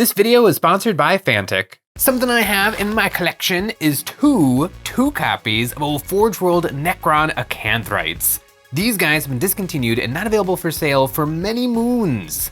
This video is sponsored by Fantic. Something I have in my collection is two copies of old Forge World Necron Acanthrites. These guys have been discontinued and not available for sale for many moons,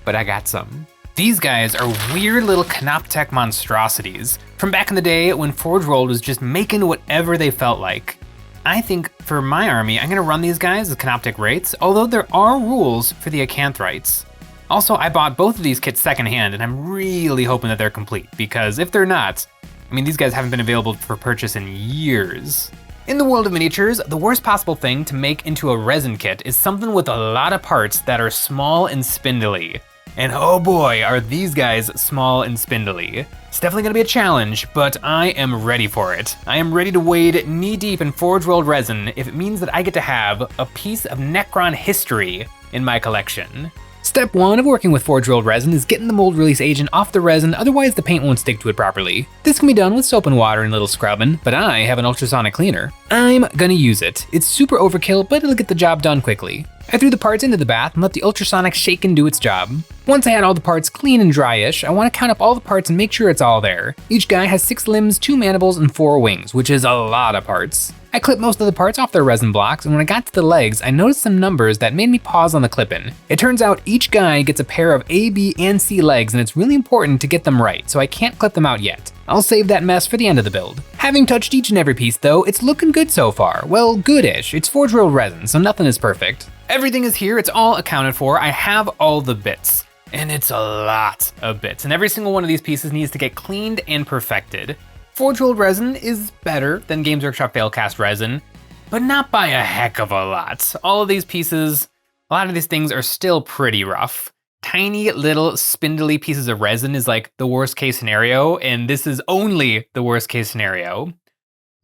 but I got some. These guys are weird little Canoptech monstrosities from back in the day when Forge World was just making whatever they felt like. I think for my army, I'm gonna run these guys as Canoptech Wraiths, although there are rules for the Acanthrites. Also, I bought both of these kits secondhand, and I'm really hoping that they're complete, because if they're not, I mean, these guys haven't been available for purchase in years. In the world of miniatures, the worst possible thing to make into a resin kit is something with a lot of parts that are small and spindly. And oh boy, are these guys small and spindly. It's definitely gonna be a challenge, but I am ready for it. I am ready to wade knee deep in Forge World resin if it means that I get to have a piece of Necron history in my collection. Step 1 of working with Forge World resin is getting the mold release agent off the resin, otherwise the paint won't stick to it properly. This can be done with soap and water and a little scrubbing, but I have an ultrasonic cleaner. I'm gonna use it. It's super overkill, but it'll get the job done quickly. I threw the parts into the bath and let the ultrasonic shake and do its job. Once I had all the parts clean and dry-ish, I want to count up all the parts and make sure it's all there. Each guy has 6 limbs, 2 mandibles, and 4 wings, which is a lot of parts. I clipped most of the parts off their resin blocks, and when I got to the legs, I noticed some numbers that made me pause on the clipping. It turns out each guy gets a pair of A, B, and C legs, and it's really important to get them right, so I can't clip them out yet. I'll save that mess for the end of the build. Having touched each and every piece though, it's looking good so far. Well, good-ish. It's Forge World resin, so nothing is perfect. Everything is here, it's all accounted for. I have all the bits. And it's a lot of bits, and every single one of these pieces needs to get cleaned and perfected. Forge World resin is better than Games Workshop Failcast resin, but not by a heck of a lot. All of these pieces, a lot of these things are still pretty rough. Tiny little spindly pieces of resin is like the worst case scenario, and this is only the worst case scenario.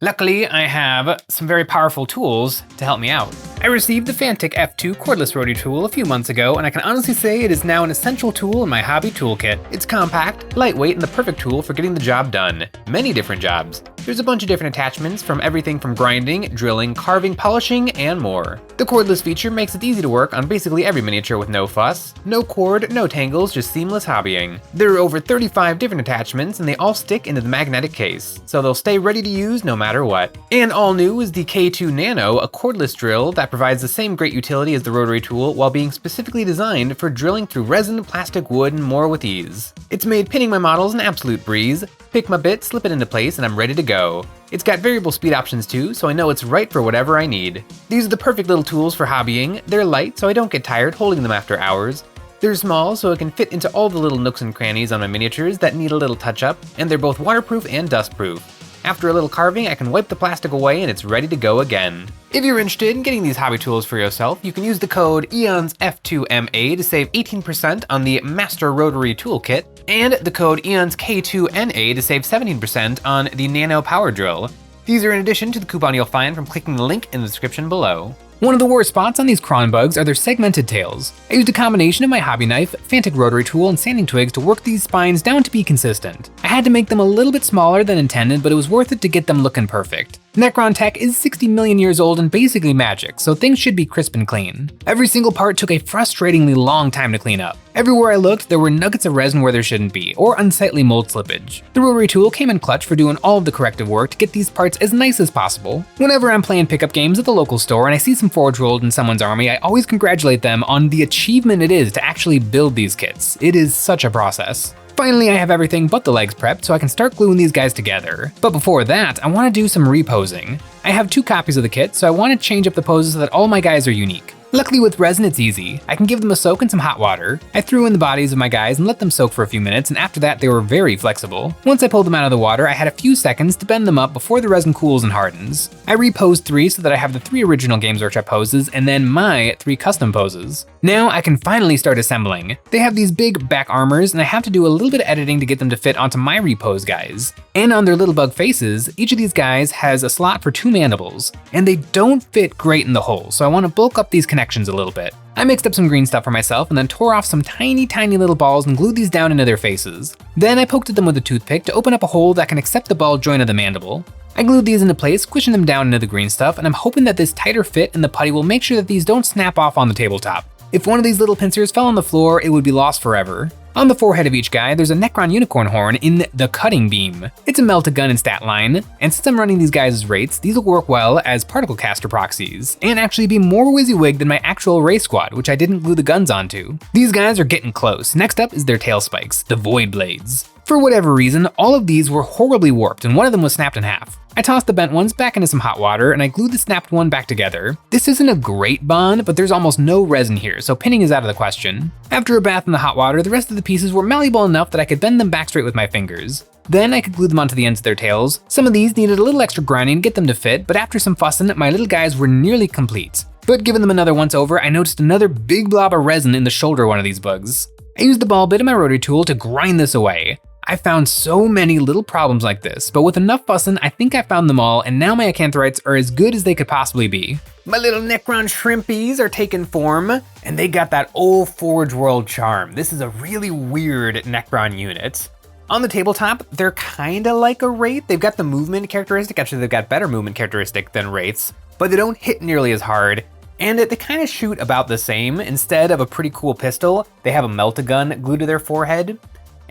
Luckily, I have some very powerful tools to help me out. I received the Fantic F2 cordless rotary tool a few months ago, and I can honestly say it is now an essential tool in my hobby toolkit. It's compact, lightweight, and the perfect tool for getting the job done. Many different jobs. There's a bunch of different attachments from everything from grinding, drilling, carving, polishing, and more. The cordless feature makes it easy to work on basically every miniature with no fuss. No cord, no tangles, just seamless hobbying. There are over 35 different attachments, and they all stick into the magnetic case, so they'll stay ready to use no matter what. And all new is the K2 Nano, a cordless drill that provides the same great utility as the rotary tool while being specifically designed for drilling through resin, plastic, wood, and more with ease. It's made pinning my models an absolute breeze. Pick my bit, slip it into place, and I'm ready to go. It's got variable speed options too, so I know it's right for whatever I need. These are the perfect little tools for hobbying. They're light, so I don't get tired holding them after hours. They're small, so it can fit into all the little nooks and crannies on my miniatures that need a little touch up, and they're both waterproof and dustproof. After a little carving, I can wipe the plastic away and it's ready to go again. If you're interested in getting these hobby tools for yourself, you can use the code EonsF2MA to save 18% on the Master Rotary Toolkit, and the code EonsK2NA to save 17% on the Nano Power Drill. These are in addition to the coupon you'll find from clicking the link in the description below. One of the worst spots on these cron bugs are their segmented tails. I used a combination of my hobby knife, Fantic rotary tool, and sanding twigs to work these spines down to be consistent. I had to make them a little bit smaller than intended, but it was worth it to get them looking perfect. Necron tech is 60 million years old and basically magic, so things should be crisp and clean. Every single part took a frustratingly long time to clean up. Everywhere I looked, there were nuggets of resin where there shouldn't be, or unsightly mold slippage. The rotary tool came in clutch for doing all of the corrective work to get these parts as nice as possible. Whenever I'm playing pickup games at the local store and I see some Forge World in someone's army, I always congratulate them on the achievement it is to actually build these kits. It is such a process. Finally, I have everything but the legs prepped, so I can start gluing these guys together. But before that, I want to do some reposing. I have 2 copies of the kit, so I want to change up the poses so that all my guys are unique. Luckily with resin it's easy. I can give them a soak in some hot water. I threw in the bodies of my guys and let them soak for a few minutes, and after that they were very flexible. Once I pulled them out of the water, I had a few seconds to bend them up before the resin cools and hardens. I reposed 3 so that I have the 3 original Games Workshop poses and then my 3 custom poses. Now I can finally start assembling. They have these big back armors, and I have to do a little bit of editing to get them to fit onto my repose guys. And on their little bug faces, each of these guys has a slot for 2 mandibles, and they don't fit great in the hole, so I want to bulk up these connections a little bit. I mixed up some green stuff for myself and then tore off some tiny little balls and glued these down into their faces. Then I poked at them with a toothpick to open up a hole that can accept the ball joint of the mandible. I glued these into place, squishing them down into the green stuff, and I'm hoping that this tighter fit in the putty will make sure that these don't snap off on the tabletop. If one of these little pincers fell on the floor, it would be lost forever. On the forehead of each guy, there's a Necron unicorn horn in the cutting beam. It's a melt-a-gun in stat line, and since I'm running these guys as rates, these will work well as particle caster proxies, and actually be more WYSIWYG than my actual race squad, which I didn't glue the guns onto. These guys are getting close. Next up is their tail spikes, the Void Blades. For whatever reason, all of these were horribly warped, and one of them was snapped in half. I tossed the bent ones back into some hot water, and I glued the snapped one back together. This isn't a great bond, but there's almost no resin here, so pinning is out of the question. After a bath in the hot water, the rest of the pieces were malleable enough that I could bend them back straight with my fingers. Then I could glue them onto the ends of their tails. Some of these needed a little extra grinding to get them to fit, but after some fussing, my little guys were nearly complete. But giving them another once over, I noticed another big blob of resin in the shoulder of one of these bugs. I used the ball bit of my rotary tool to grind this away. I found so many little problems like this, but with enough fussing, I think I found them all, and now my Acanthrites are as good as they could possibly be. My little Necron shrimpies are taking form, and they got that old Forge World charm. This is a really weird Necron unit. On the tabletop, they're kinda like a Wraith. They've got the movement characteristic, actually they've got better movement characteristic than Wraiths, but they don't hit nearly as hard, and they kinda shoot about the same. Instead of a pretty cool pistol, they have a melt-a-gun glued to their forehead.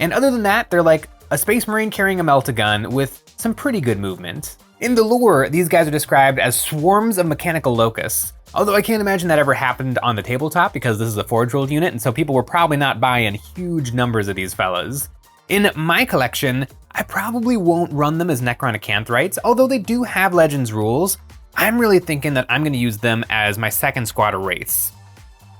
And other than that, they're like a Space Marine carrying a melt-a-gun with some pretty good movement. In the lore, these guys are described as swarms of mechanical locusts. Although I can't imagine that ever happened on the tabletop because this is a Forge World unit, and so people were probably not buying huge numbers of these fellas. In my collection, I probably won't run them as Necron Acanthrites, although they do have Legends rules. I'm really thinking that I'm gonna use them as my second squad of Wraiths.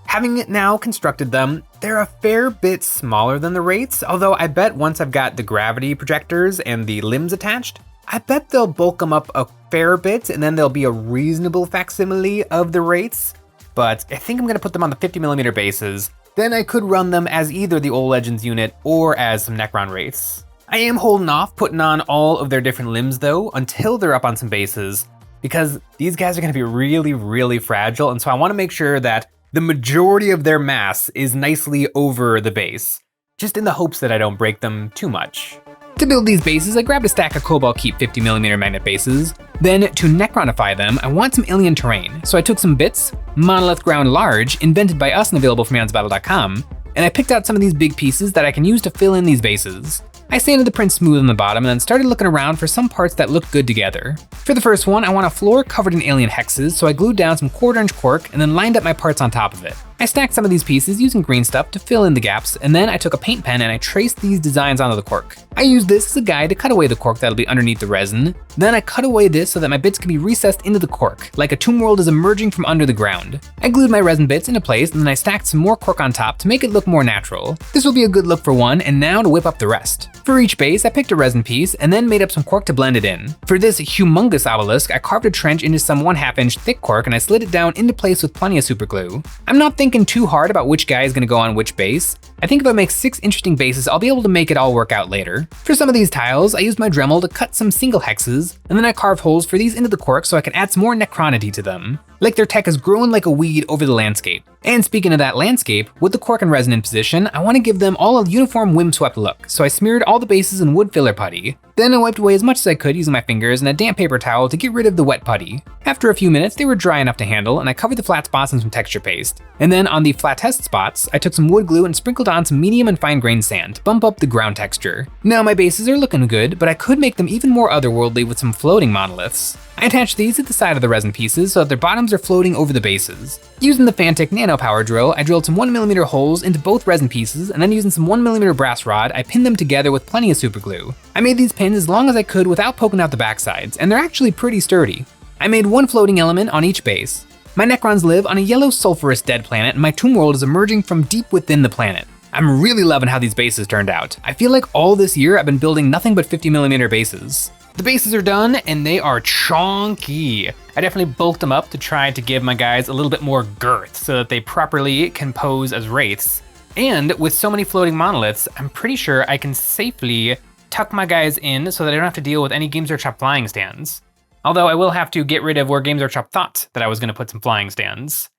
Having now constructed them, they're a fair bit smaller than the Wraiths, although I bet once I've got the gravity projectors and the limbs attached, I bet they'll bulk them up a fair bit and then they'll be a reasonable facsimile of the Wraiths. But I think I'm gonna put them on the 50mm bases. Then I could run them as either the old Legends unit or as some Necron Wraiths. I am holding off putting on all of their different limbs though until they're up on some bases, because these guys are gonna be really, really fragile, and so I wanna make sure that the majority of their mass is nicely over the base, just in the hopes that I don't break them too much. To build these bases, I grabbed a stack of Cobalt Keep 50mm magnet bases. Then, to Necronify them, I want some alien terrain, so I took some bits, Monolith Ground Large, invented by us and available from EonsOfBattle.com, and I picked out some of these big pieces that I can use to fill in these bases. I sanded the print smooth on the bottom and then started looking around for some parts that looked good together. For the first one, I want a floor covered in alien hexes, so I glued down some 1/4" cork and then lined up my parts on top of it. I stacked some of these pieces using green stuff to fill in the gaps, and then I took a paint pen and I traced these designs onto the cork. I used this as a guide to cut away the cork that'll be underneath the resin. Then I cut away this so that my bits can be recessed into the cork, like a tomb world is emerging from under the ground. I glued my resin bits into place and then I stacked some more cork on top to make it look more natural. This will be a good look for one, and now to whip up the rest. For each base, I picked a resin piece and then made up some cork to blend it in. For this humongous obelisk, I carved a trench into some 1/2 inch thick cork and I slid it down into place with plenty of super glue. I'm not thinking too hard about which guy is gonna go on which base. I think if I make 6 interesting bases, I'll be able to make it all work out later. For some of these tiles, I used my Dremel to cut some single hexes, and then I carved holes for these into the cork so I can add some more necronity to them. Like their tech is growing like a weed over the landscape. And speaking of that landscape, with the cork and resin in position, I want to give them all a uniform wind-swept look, so I smeared all the bases in wood filler putty. Then I wiped away as much as I could using my fingers and a damp paper towel to get rid of the wet putty. After a few minutes, they were dry enough to handle, and I covered the flat spots in some texture paste. And then on the flattest spots, I took some wood glue and sprinkled on some medium and fine grained sand to bump up the ground texture. Now my bases are looking good, but I could make them even more otherworldly with some floating monoliths. I attached these at the side of the resin pieces so that their bottoms are floating over the bases. Using the Fantic Nano Power Drill, I drilled some 1mm holes into both resin pieces, and then using some 1mm brass rod, I pinned them together with plenty of super glue. I made these pins as long as I could without poking out the backsides, and they're actually pretty sturdy. I made one floating element on each base. My Necrons live on a yellow sulfurous dead planet, and my tomb world is emerging from deep within the planet. I'm really loving how these bases turned out. I feel like all this year I've been building nothing but 50mm bases. The bases are done and they are chonky. I definitely bulked them up to try to give my guys a little bit more girth so that they properly can pose as wraiths. And with so many floating monoliths, I'm pretty sure I can safely tuck my guys in so that I don't have to deal with any Games Workshop flying stands. Although I will have to get rid of where Games Workshop thought that I was gonna put some flying stands.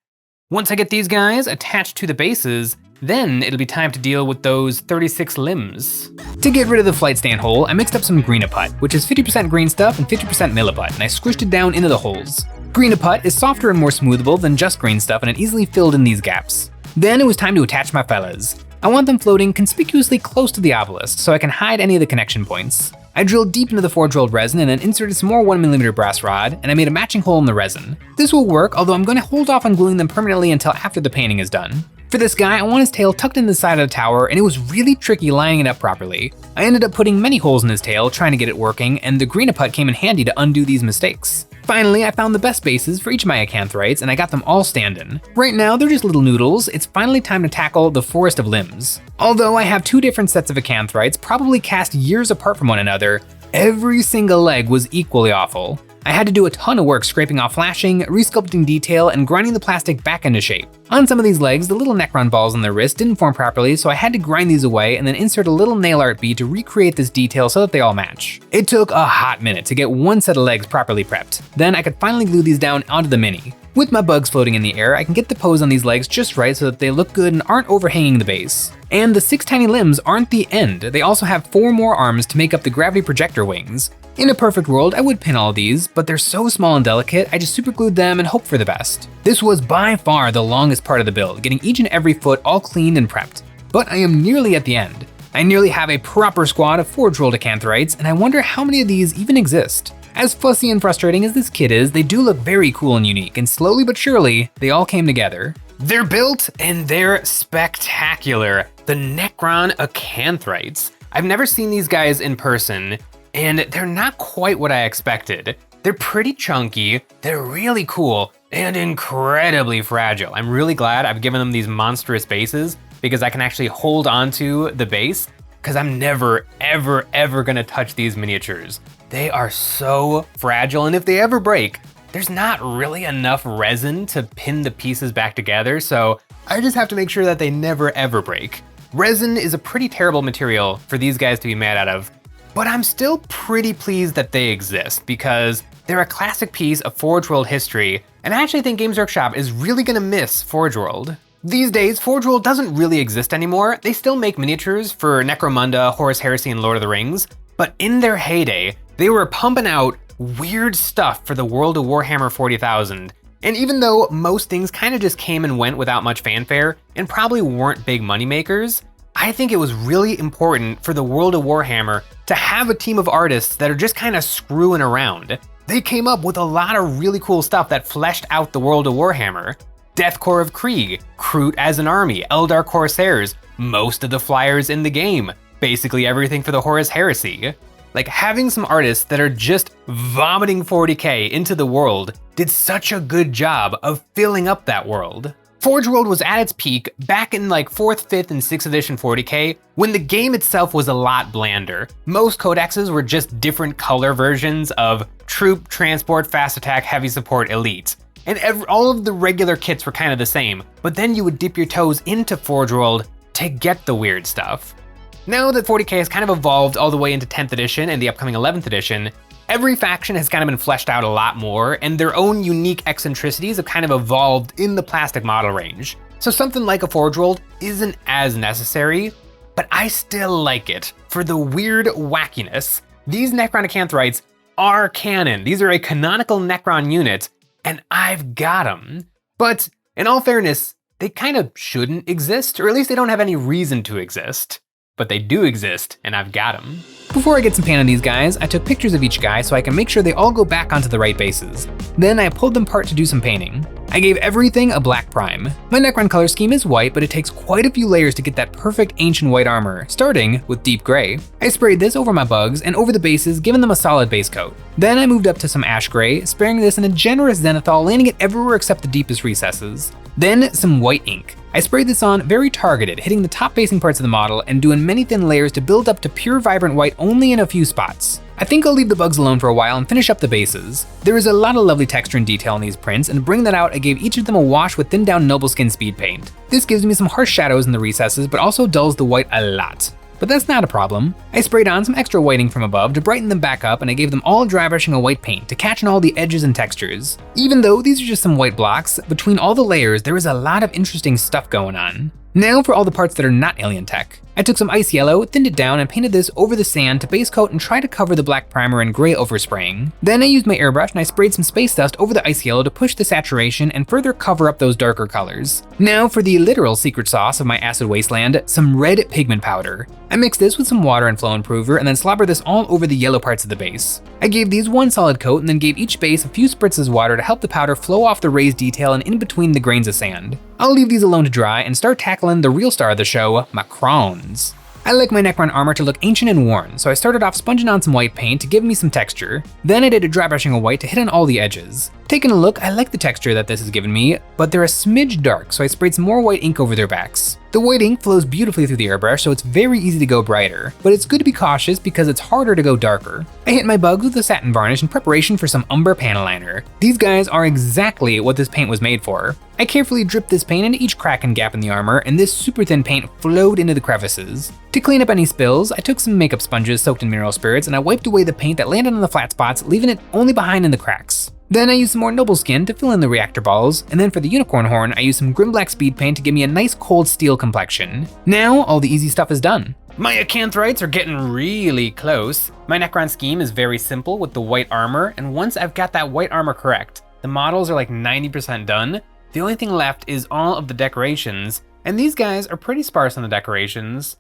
Once I get these guys attached to the bases, then it'll be time to deal with those 36 limbs. To get rid of the flight stand hole, I mixed up some Greenaput, which is 50% green stuff and 50% Milliput, and I squished it down into the holes. Greenaput is softer and more smoothable than just green stuff, and it easily filled in these gaps. Then it was time to attach my fellas. I want them floating conspicuously close to the obelisk so I can hide any of the connection points. I drilled deep into the forge rolled resin and then inserted some more 1mm brass rod, and I made a matching hole in the resin. This will work, although I'm going to hold off on gluing them permanently until after the painting is done. For this guy, I want his tail tucked in the side of the tower, and it was really tricky lining it up properly. I ended up putting many holes in his tail trying to get it working, and the Greenaput came in handy to undo these mistakes. Finally, I found the best bases for each of my Acanthrites, and I got them all standing. Right now, they're just little noodles. It's finally time to tackle the Forest of Limbs. Although I have two different sets of Acanthrites, probably cast years apart from one another, every single leg was equally awful. I had to do a ton of work scraping off flashing, resculpting detail, and grinding the plastic back into shape. On some of these legs, the little Necron balls on their wrist didn't form properly, so I had to grind these away and then insert a little nail art bead to recreate this detail so that they all match. It took a hot minute to get one set of legs properly prepped. Then I could finally glue these down onto the mini. With my bugs floating in the air, I can get the pose on these legs just right so that they look good and aren't overhanging the base. And the 6 tiny limbs aren't the end. They also have 4 more arms to make up the gravity projector wings. In a perfect world, I would pin all these, but they're so small and delicate, I just super glued them and hope for the best. This was by far the longest part of the build, getting each and every foot all cleaned and prepped. But I am nearly at the end. I nearly have a proper squad of forge rolled Acanthrites, and I wonder how many of these even exist. As fussy and frustrating as this kit is, they do look very cool and unique, and slowly but surely, they all came together. They're built and they're spectacular. The Necron Acanthrites. I've never seen these guys in person, and they're not quite what I expected. They're pretty chunky, they're really cool, and incredibly fragile. I'm really glad I've given them these monstrous bases because I can actually hold onto the base, because I'm never, ever gonna touch these miniatures. They are so fragile, and if they ever break, there's not really enough resin to pin the pieces back together, so I just have to make sure that they never ever break. Resin is a pretty terrible material for these guys to be made out of, but I'm still pretty pleased that they exist because they're a classic piece of Forge World history, and I actually think Games Workshop is really gonna miss Forge World. These days, Forge World doesn't really exist anymore. They still make miniatures for Necromunda, Horus Heresy, and Lord of the Rings, but in their heyday, they were pumping out weird stuff for the world of Warhammer 40,000. And even though most things kind of just came and went without much fanfare and probably weren't big moneymakers, I think it was really important for the world of Warhammer to have a team of artists that are just kind of screwing around. They came up with a lot of really cool stuff that fleshed out the world of Warhammer. Death Corps of Krieg, Kroot as an army, Eldar Corsairs, most of the flyers in the game, basically everything for the Horus Heresy. Like, having some artists that are just vomiting 40K into the world did such a good job of filling up that world. Forge World was at its peak back in like 4th, 5th, and 6th edition 40K, when the game itself was a lot blander. Most codexes were just different color versions of Troop, Transport, Fast Attack, Heavy Support, Elite. And all of the regular kits were kind of the same, but then you would dip your toes into Forge World to get the weird stuff. Now that 40K has kind of evolved all the way into 10th edition and the upcoming 11th edition, every faction has kind of been fleshed out a lot more, and their own unique eccentricities have kind of evolved in the plastic model range. So something like a Forge World isn't as necessary, but I still like it for the weird wackiness. These Necron Acanthrites are canon. These are a canonical Necron unit, and I've got them. But in all fairness, they kind of shouldn't exist, or at least they don't have any reason to exist. But they do exist, and I've got them. Before I get some paint on these guys, I took pictures of each guy so I can make sure they all go back onto the right bases. Then I pulled them apart to do some painting. I gave everything a black prime. My Necron color scheme is white, but it takes quite a few layers to get that perfect ancient white armor, starting with deep gray. I sprayed this over my bugs and over the bases, giving them a solid base coat. Then I moved up to some ash gray, spraying this in a generous zenithal, landing it everywhere except the deepest recesses. Then some white ink. I sprayed this on very targeted, hitting the top facing parts of the model and doing many thin layers to build up to pure vibrant white only in a few spots. I think I'll leave the bugs alone for a while and finish up the bases. There is a lot of lovely texture and detail in these prints, and to bring that out, I gave each of them a wash with thinned down Noble Skin speed paint. This gives me some harsh shadows in the recesses, but also dulls the white a lot. But that's not a problem. I sprayed on some extra whiting from above to brighten them back up, and I gave them all dry brushing a white paint to catch in all the edges and textures. Even though these are just some white blocks, between all the layers there is a lot of interesting stuff going on. Now for all the parts that are not alien tech. I took some ice yellow, thinned it down, and painted this over the sand to base coat and try to cover the black primer and gray overspraying. Then I used my airbrush and I sprayed some space dust over the ice yellow to push the saturation and further cover up those darker colors. Now for the literal secret sauce of my acid wasteland, some red pigment powder. I mixed this with some water and flow improver and then slobbered this all over the yellow parts of the base. I gave these one solid coat and then gave each base a few spritzes of water to help the powder flow off the raised detail and in between the grains of sand. I'll leave these alone to dry and start tackling the real star of the show, Necrons. I like my Necron armor to look ancient and worn, so I started off sponging on some white paint to give me some texture. Then I did a dry brushing of white to hit on all the edges. Taking a look, I like the texture that this has given me, but they're a smidge dark, so I sprayed some more white ink over their backs. The white ink flows beautifully through the airbrush, so it's very easy to go brighter, but it's good to be cautious because it's harder to go darker. I hit my bugs with the satin varnish in preparation for some umber panel liner. These guys are exactly what this paint was made for. I carefully dripped this paint into each crack and gap in the armor, and this super thin paint flowed into the crevices. To clean up any spills, I took some makeup sponges soaked in mineral spirits and I wiped away the paint that landed on the flat spots, leaving it only behind in the cracks. Then I used some more noble skin to fill in the reactor balls, and then for the unicorn horn, I used some grim black speed paint to give me a nice cold steel complexion. Now, all the easy stuff is done. My Acanthrites are getting really close. My Necron scheme is very simple with the white armor, and once I've got that white armor correct, the models are like 90% done. The only thing left is all of the decorations, and these guys are pretty sparse on the decorations,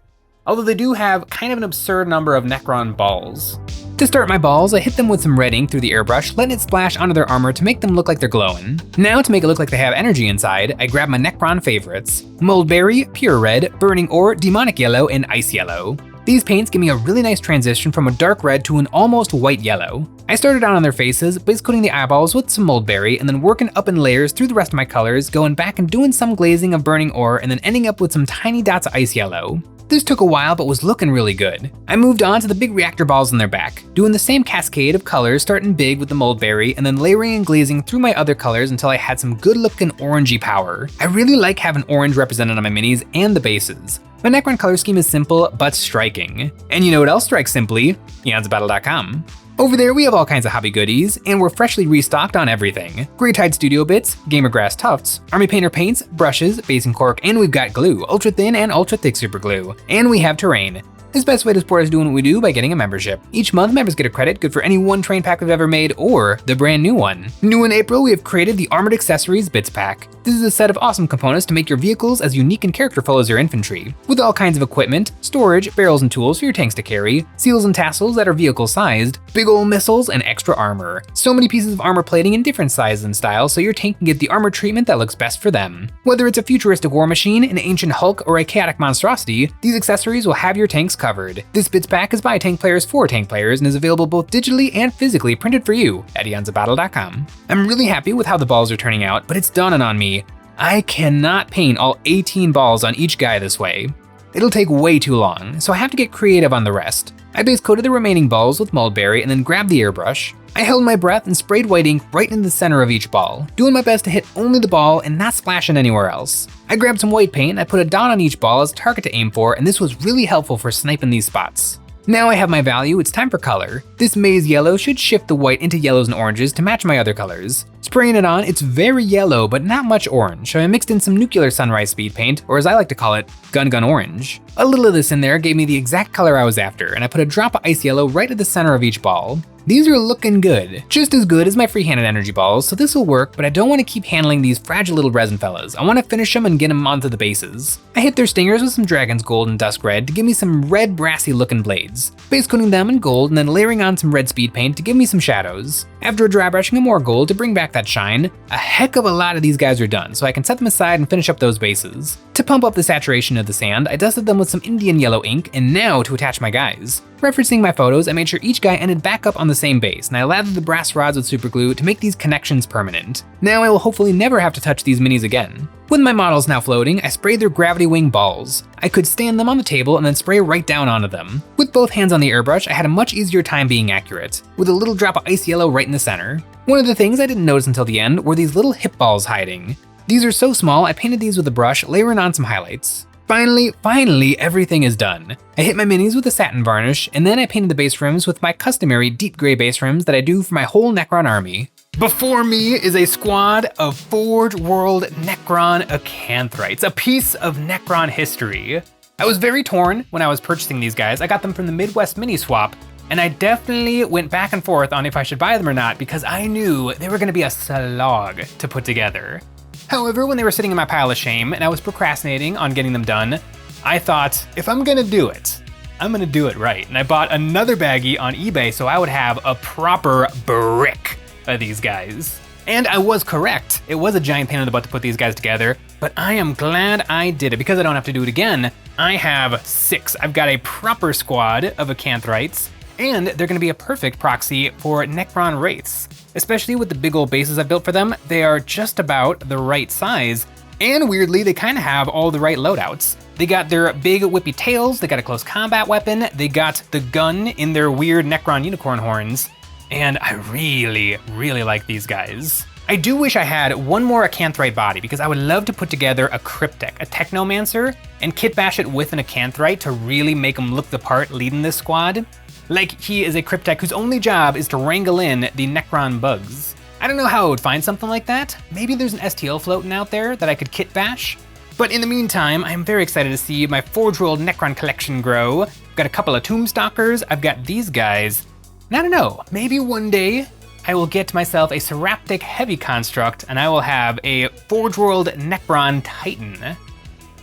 although they do have kind of an absurd number of Necron balls. To start my balls, I hit them with some red ink through the airbrush, letting it splash onto their armor to make them look like they're glowing. Now to make it look like they have energy inside, I grab my Necron favorites: Moldberry, Pure Red, Burning Ore, Demonic Yellow, and Ice Yellow. These paints give me a really nice transition from a dark red to an almost white yellow. I started out on their faces, base coating the eyeballs with some Moldberry and then working up in layers through the rest of my colors, going back and doing some glazing of Burning Ore and then ending up with some tiny dots of Ice Yellow. This took a while but was looking really good. I moved on to the big reactor balls on their back, doing the same cascade of colors starting big with the Moldberry and then layering and glazing through my other colors until I had some good looking orangey power. I really like having orange represented on my minis and the bases. My Necron color scheme is simple but striking. And you know what else strikes simply? EonsOfBattle.com. Over there we have all kinds of hobby goodies, and we're freshly restocked on everything. Grey Tide Studio Bits, Gamer Grass Tufts, Army Painter paints, brushes, basing cork, and we've got glue, ultra thin and ultra thick super glue. And we have terrain. This best way to support us doing what we do by getting a membership. Each month, members get a credit good for any one terrain pack we've ever made or the brand new one. New in April, we have created the Armored Accessories Bits Pack. This is a set of awesome components to make your vehicles as unique and characterful as your infantry, with all kinds of equipment, storage, barrels and tools for your tanks to carry, seals and tassels that are vehicle sized, big ol' missiles, and extra armor. So many pieces of armor plating in different sizes and styles so your tank can get the armor treatment that looks best for them. Whether it's a futuristic war machine, an ancient Hulk, or a chaotic monstrosity, these accessories will have your tanks covered. This Bits Pack is by tank players for tank players and is available both digitally and physically printed for you at EonsOfBattle.com. I'm really happy with how the balls are turning out, but it's dawning on me, I cannot paint all 18 balls on each guy this way. It'll take way too long, so I have to get creative on the rest. I base coated the remaining balls with Moldberry and then grabbed the airbrush. I held my breath and sprayed white ink right in the center of each ball, doing my best to hit only the ball and not splashing anywhere else. I grabbed some white paint and I put a dot on each ball as a target to aim for, and this was really helpful for sniping these spots. Now I have my value, it's time for color. This maize yellow should shift the white into yellows and oranges to match my other colors. Spraying it on, it's very yellow but not much orange, so I mixed in some nuclear sunrise speed paint, or as I like to call it, gun orange. A little of this in there gave me the exact color I was after, and I put a drop of ice yellow right at the center of each ball. These are looking good, just as good as my free-handed energy balls, so this will work, but I don't want to keep handling these fragile little resin fellas. I want to finish them and get them onto the bases. I hit their stingers with some Dragon's Gold and Dusk Red to give me some red brassy looking blades, base coating them in gold and then layering on some red speed paint to give me some shadows. After a dry brushing of more gold to bring back that shine, a heck of a lot of these guys are done, so I can set them aside and finish up those bases. To pump up the saturation of the sand, I dusted them with some Indian yellow ink, and now to attach my guys. Referencing my photos, I made sure each guy ended back up on the same base, and I lathered the brass rods with super glue to make these connections permanent. Now I will hopefully never have to touch these minis again. With my models now floating, I sprayed their gravity wing balls. I could stand them on the table and then spray right down onto them. With both hands on the airbrush, I had a much easier time being accurate, with a little drop of ice yellow right in the center. One of the things I didn't notice until the end were these little hip balls hiding. These are so small, I painted these with a brush, layering on some highlights. Finally, everything is done. I hit my minis with a satin varnish, and then I painted the base rims with my customary deep gray base rims that I do for my whole Necron army. Before me is a squad of Forge World Necron Acanthrites, a piece of Necron history. I was very torn when I was purchasing these guys. I got them from the Midwest Mini Swap, and I definitely went back and forth on if I should buy them or not because I knew they were gonna be a slog to put together. However, when they were sitting in my pile of shame and I was procrastinating on getting them done, I thought, if I'm gonna do it, I'm gonna do it right. And I bought another baggie on eBay so I would have a proper brick of these guys. And I was correct. It was a giant pain in the butt to put these guys together, but I am glad I did it because I don't have to do it again. I have 6. I've got a proper squad of Acanthrites, and they're gonna be a perfect proxy for Necron Wraiths. Especially with the big old bases I built for them, they are just about the right size. And weirdly, they kind of have all the right loadouts. They got their big whippy tails, they got a close combat weapon, they got the gun in their weird Necron unicorn horns, and I really, really like these guys. I do wish I had one more Acanthrite body because I would love to put together a Cryptek, a Technomancer, and kit bash it with an Acanthrite to really make him look the part leading this squad. Like he is a Cryptek whose only job is to wrangle in the Necron bugs. I don't know how I would find something like that. Maybe there's an STL floating out there that I could kit bash. But in the meantime, I am very excited to see my Forge World Necron collection grow. I've got a couple of Tombstalkers, I've got these guys. And I don't know, maybe one day I will get myself a Seraptic Heavy Construct and I will have a Forge World Necron Titan.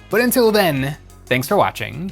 But until then, thanks for watching.